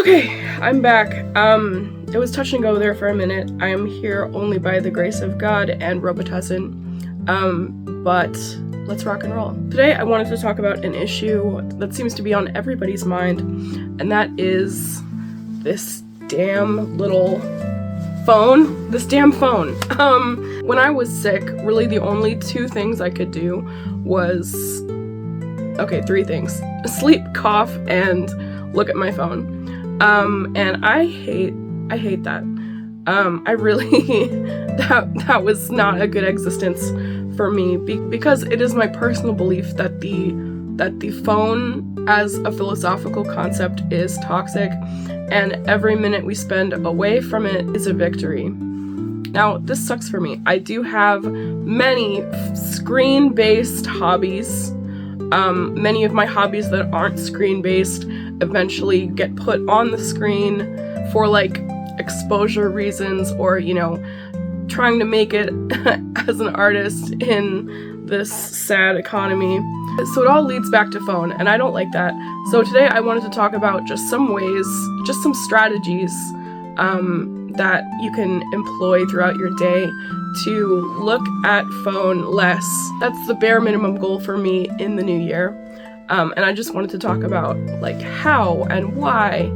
Okay, I'm back. It was touch and go there for a minute. I am here only by the grace of God and Robitussin. But let's rock and roll. Today I wanted to talk about an issue that seems to be on everybody's mind, and that is this damn little phone. This damn phone. When I was sick, really the only two things I could do was, three things: sleep, cough, and look at my phone. And I hate that. I really, that was not a good existence for me, because it is my personal belief that the phone as a philosophical concept is toxic, and every minute we spend away from it is a victory. Now, this sucks for me. I do have many screen-based hobbies. Many of my hobbies that aren't screen-based eventually get put on the screen for like exposure reasons, or trying to make it as an artist in this sad economy. So it all leads back to phone, and I don't like that. So today I wanted to talk about just some ways, just some strategies that you can employ throughout your day to look at phone less. That's the bare minimum goal for me in the new year. And I just wanted to talk about like how and why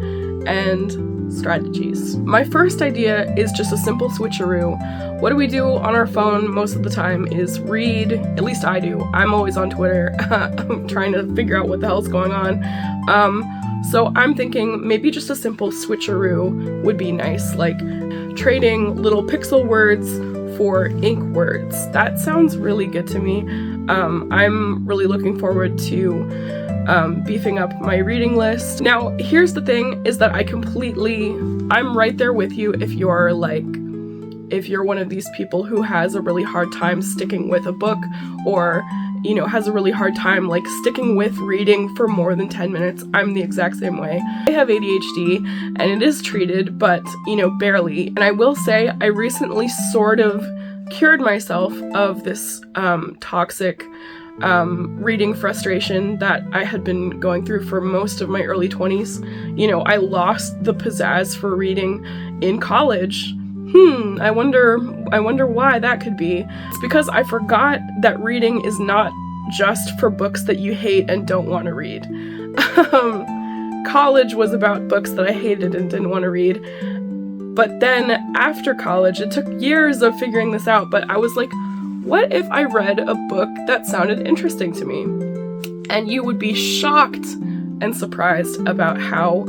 and strategies. My first idea is just a simple switcheroo. What do we do on our phone most of the time is read. At least I do. I'm always on Twitter. I'm trying to figure out what the hell's going on. So I'm thinking maybe just a simple switcheroo would be nice, like trading little pixel words for ink words. That sounds really good to me. I'm really looking forward to beefing up my reading list. Now, here's the thing, is that I'm right there with you if you're one of these people who has a really hard time sticking with a book, or has a really hard time like sticking with reading for more than 10 minutes. I'm the exact same way. I have ADHD and it is treated, but barely. And I will say I recently sort of cured myself of this toxic reading frustration that I had been going through for most of my early 20s. I lost the pizzazz for reading in college. I wonder why that could be. It's because I forgot that reading is not just for books that you hate and don't want to read. College was about books that I hated and didn't want to read. But then after college, it took years of figuring this out, but I was like, what if I read a book that sounded interesting to me? And you would be shocked and surprised about how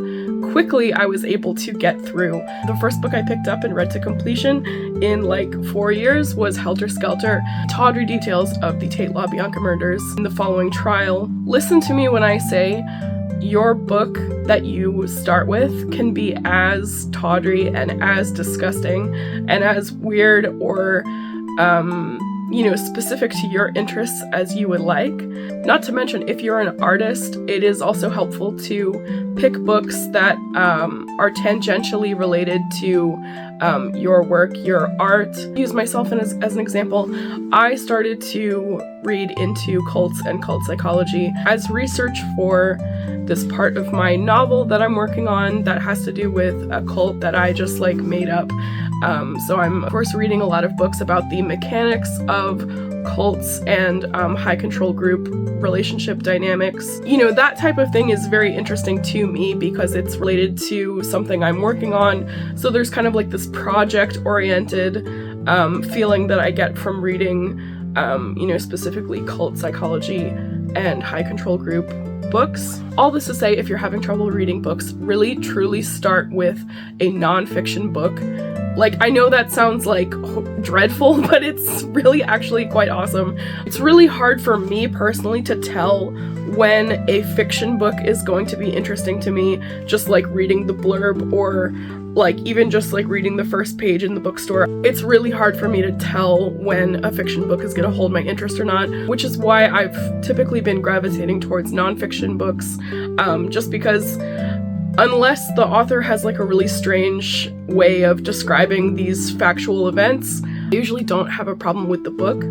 quickly I was able to get through. The first book I picked up and read to completion in like 4 years was Helter Skelter, tawdry details of the Tate LaBianca murders in the following trial. Listen to me when I say your book that you start with can be as tawdry and as disgusting and as weird or specific to your interests as you would like. Not to mention, if you're an artist, it is also helpful to pick books that are tangentially related to your work, your art. Use myself as an example. I started to read into cults and cult psychology as research for this part of my novel that I'm working on that has to do with a cult that I just made up. So I'm of course reading a lot of books about the mechanics of cults and high control group relationship dynamics. That type of thing is very interesting to me because it's related to something I'm working on. So there's kind of like this project-oriented feeling that I get from reading, specifically cult psychology and high control group books. All this to say, if you're having trouble reading books, really truly start with a nonfiction book. I know that sounds dreadful, but it's really actually quite awesome. It's really hard for me personally to tell when a fiction book is going to be interesting to me, just reading the blurb or even just reading the first page in the bookstore. It's really hard for me to tell when a fiction book is going to hold my interest or not, which is why I've typically been gravitating towards nonfiction books, just because unless the author has a really strange way of describing these factual events, I usually don't have a problem with the book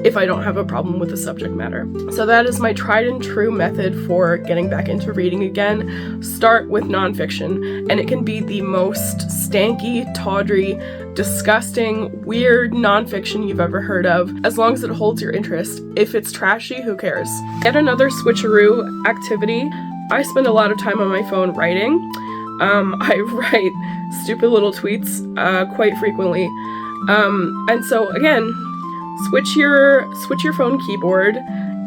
if I don't have a problem with the subject matter. So that is my tried and true method for getting back into reading again. Start with nonfiction, and it can be the most stanky, tawdry, disgusting, weird nonfiction you've ever heard of, as long as it holds your interest. If it's trashy, who cares? Yet another switcheroo activity. I spend a lot of time on my phone writing. I write stupid little tweets quite frequently. And so again, switch your phone keyboard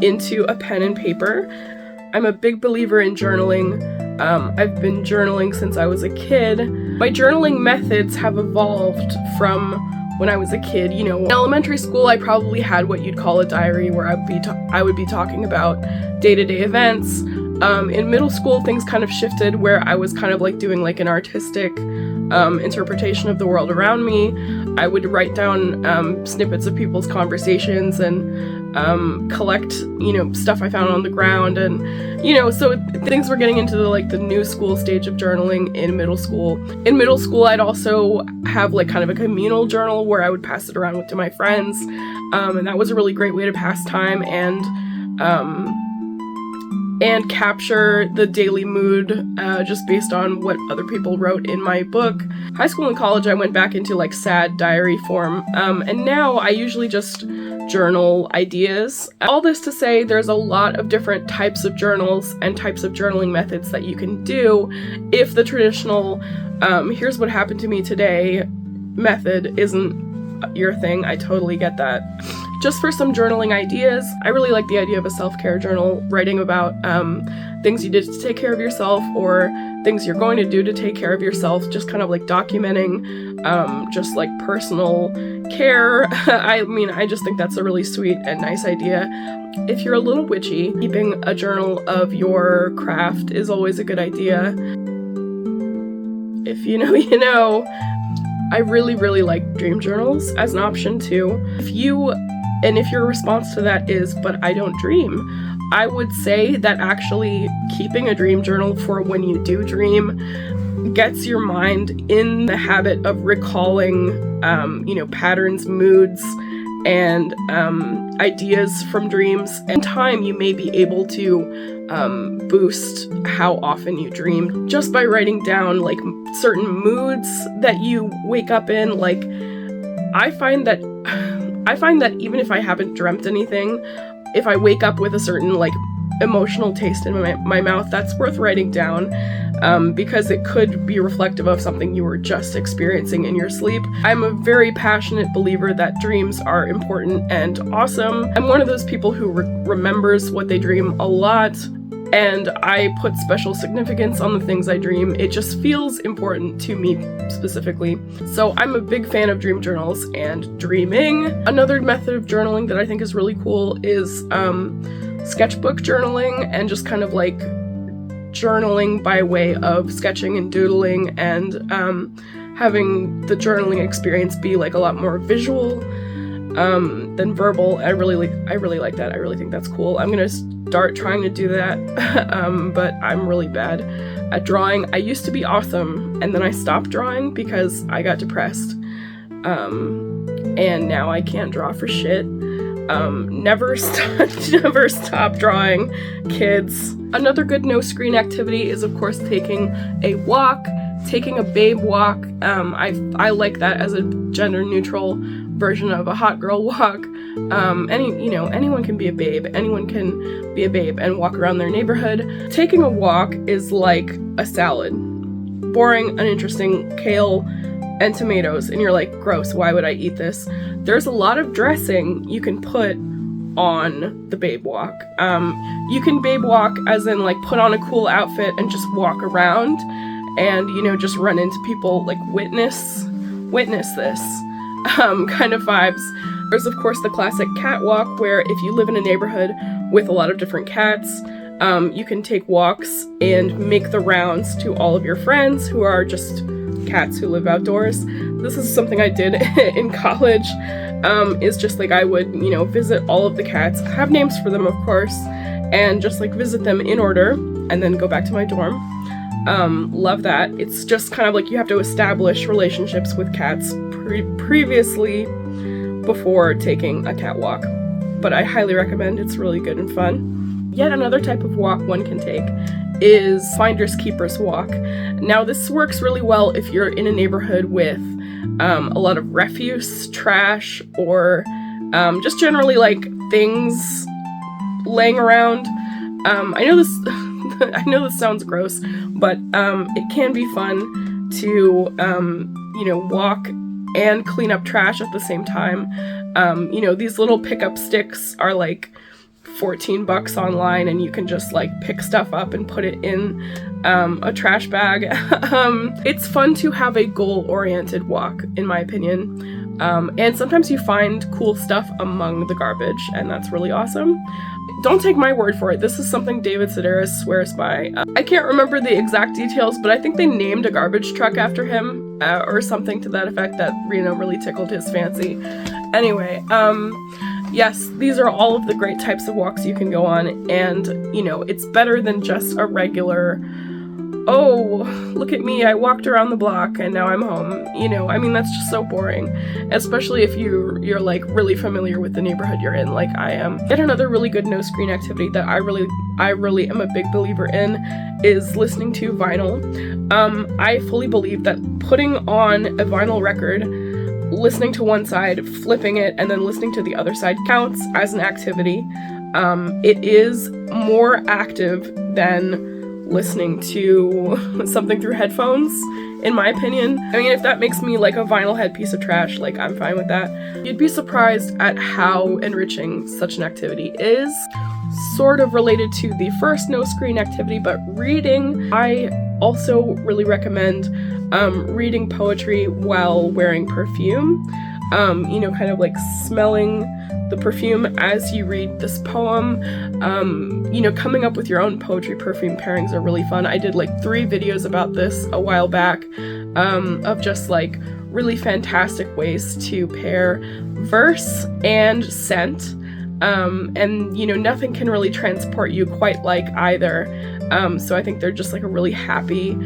into a pen and paper. I'm a big believer in journaling. I've been journaling since I was a kid. My journaling methods have evolved from when I was a kid. You know, in elementary school, I probably had what you'd call a diary, where I would be talking about day-to-day events. In middle school, things kind of shifted, where I was kind of like doing like an artistic interpretation of the world around me. I would write down snippets of people's conversations and collect, you know, stuff I found on the ground, and, you know, so things were getting into the new school stage of journaling in middle school. In middle school, I'd also have like kind of a communal journal where I would pass it around to my friends, and that was a really great way to pass time and capture the daily mood just based on what other people wrote in my book. High school and college, I went back into like sad diary form, and now I usually just journal ideas. All this to say, there's a lot of different types of journals and types of journaling methods that you can do. If the traditional here's what happened to me today method isn't your thing, I totally get that. Just for some journaling ideas, I really like the idea of a self-care journal, writing about things you did to take care of yourself or things you're going to do to take care of yourself, just kind of like documenting just like personal care. I mean, I just think that's a really sweet and nice idea. If you're a little witchy, keeping a journal of your craft is always a good idea. If you know, you know. I really, really like dream journals as an option too. If your response to that is, but I don't dream, I would say that actually keeping a dream journal for when you do dream gets your mind in the habit of recalling, you know, patterns, moods, and ideas from dreams. In time, you may be able to boost how often you dream just by writing down like certain moods that you wake up in. Like, I find that even if I haven't dreamt anything, if I wake up with a certain like emotional taste in my mouth, that's worth writing down, because it could be reflective of something you were just experiencing in your sleep. I'm a very passionate believer that dreams are important and awesome. I'm one of those people who remembers what they dream a lot, and I put special significance on the things I dream. It just feels important to me specifically. So I'm a big fan of dream journals and dreaming. Another method of journaling that I think is really cool is sketchbook journaling, and just kind of like journaling by way of sketching and doodling, and having the journaling experience be like a lot more visual than verbal. I really like that. I really think that's cool. I'm gonna start trying to do that, but I'm really bad at drawing. I used to be awesome, and then I stopped drawing because I got depressed, and now I can't draw for shit. Never stop drawing, kids. Another good no-screen activity is, of course, taking a walk, taking a babe walk. I like that as a gender-neutral version of a hot girl walk. Anyone can be a babe. Anyone can be a babe and walk around their neighborhood. Taking a walk is like a salad. Boring, uninteresting, kale and tomatoes, and you're like, gross, why would I eat this? There's a lot of dressing you can put on the babe walk. You can babe walk as in like put on a cool outfit and just walk around and, you know, just run into people, like witness this kind of vibes. There's of course the classic cat walk, where if you live in a neighborhood with a lot of different cats, you can take walks and make the rounds to all of your friends who are just cats who live outdoors. This is something I did in college, is just like I would, you know, visit all of the cats, have names for them of course, and just like visit them in order and then go back to my dorm. Love that. It's just kind of like you have to establish relationships with cats previously before taking a cat walk. But I highly recommend, it's really good and fun. Yet another type of walk one can take is finders keepers walk. Now this works really well if you're in a neighborhood with a lot of refuse, trash, or just generally like things laying around. I know this I know this sounds gross, but it can be fun to walk and clean up trash at the same time. These little pickup sticks are like $14 online, and you can just like pick stuff up and put it in a trash bag. It's fun to have a goal-oriented walk, in my opinion. And sometimes you find cool stuff among the garbage, and that's really awesome. Don't take my word for it. This is something David Sedaris swears by. I can't remember the exact details, but I think they named a garbage truck after him, or something to that effect that, really tickled his fancy. Anyway, yes, these are all of the great types of walks you can go on, and, it's better than just a regular, oh, look at me, I walked around the block and now I'm home. That's just so boring, especially if you're like really familiar with the neighborhood you're in, like I am. Yet another really good no-screen activity that I really am a big believer in is listening to vinyl. I fully believe that putting on a vinyl record, listening to one side, flipping it, and then listening to the other side counts as an activity. It is more active than listening to something through headphones, in my opinion. If that makes me like a vinyl head piece of trash, like I'm fine with that. You'd be surprised at how enriching such an activity is. Sort of related to the first no-screen activity, but reading. I also really recommend reading poetry while wearing perfume. Kind of like smelling the perfume as you read this poem. Coming up with your own poetry perfume pairings are really fun. I did like 3 videos about this a while back, of just like really fantastic ways to pair verse and scent. Nothing can really transport you quite like either. So I think they're just like a really happy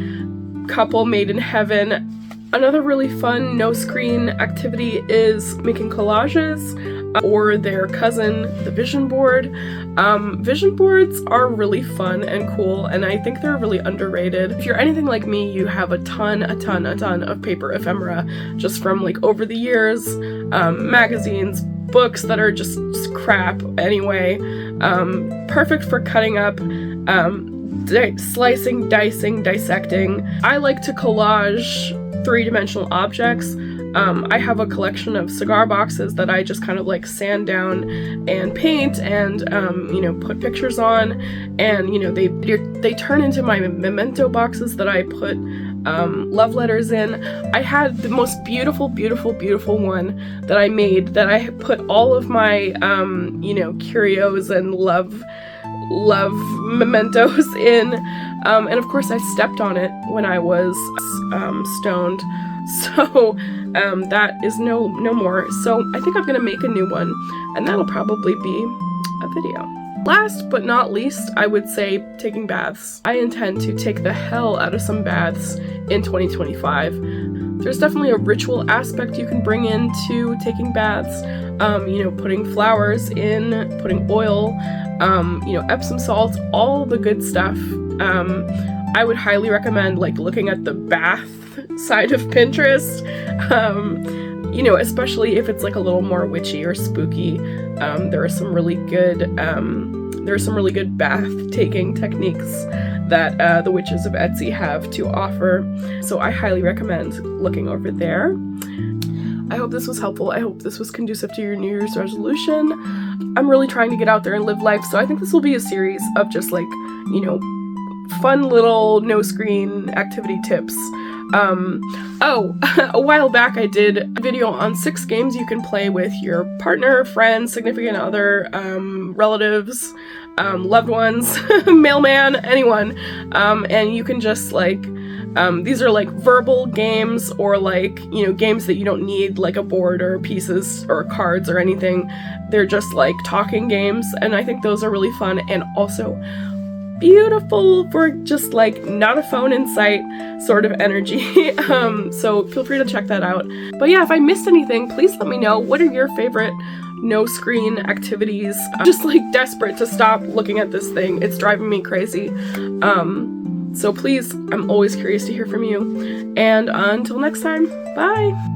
couple made in heaven. Another really fun no-screen activity is making collages, or their cousin, the vision board. Vision boards are really fun and cool, and I think they're really underrated. If you're anything like me, you have a ton of paper ephemera just from like over the years, magazines, books that are just crap anyway. Perfect for cutting up, slicing, dicing, dissecting. I like to collage 3-dimensional objects. I have a collection of cigar boxes that I just kind of like sand down and paint and, put pictures on, and, they turn into my memento boxes that I put love letters in. I had the most beautiful one that I made that I put all of my, curios and love mementos in, and of course I stepped on it when I was stoned, so that is no more. So I think I'm gonna make a new one, and that'll probably be a video. Last but not least, I would say taking baths. I intend to take the hell out of some baths in 2025. There's definitely a ritual aspect you can bring into taking baths. Putting flowers in, putting oil, Epsom salts, all the good stuff. I would highly recommend like looking at the bath side of Pinterest, especially if it's like a little more witchy or spooky. There are some really good bath taking techniques that the witches of Etsy have to offer. So I highly recommend looking over there. I hope this was helpful. I hope this was conducive to your New Year's resolution. I'm really trying to get out there and live life, so I think this will be a series of just like, fun little no-screen activity tips. A while back I did a video on 6 games you can play with your partner, friends, significant other, relatives, loved ones, mailman, anyone, and you can just like, these are like verbal games, or like, games that you don't need like a board or pieces or cards or anything. They're just like talking games, and I think those are really fun. And also, beautiful for just like not a phone in sight sort of energy. So feel free to check that out. But yeah, if I missed anything, please let me know. What are your favorite no screen activities? I'm just like desperate to stop looking at this thing. It's driving me crazy. So please, I'm always curious to hear from you. And until next time, bye!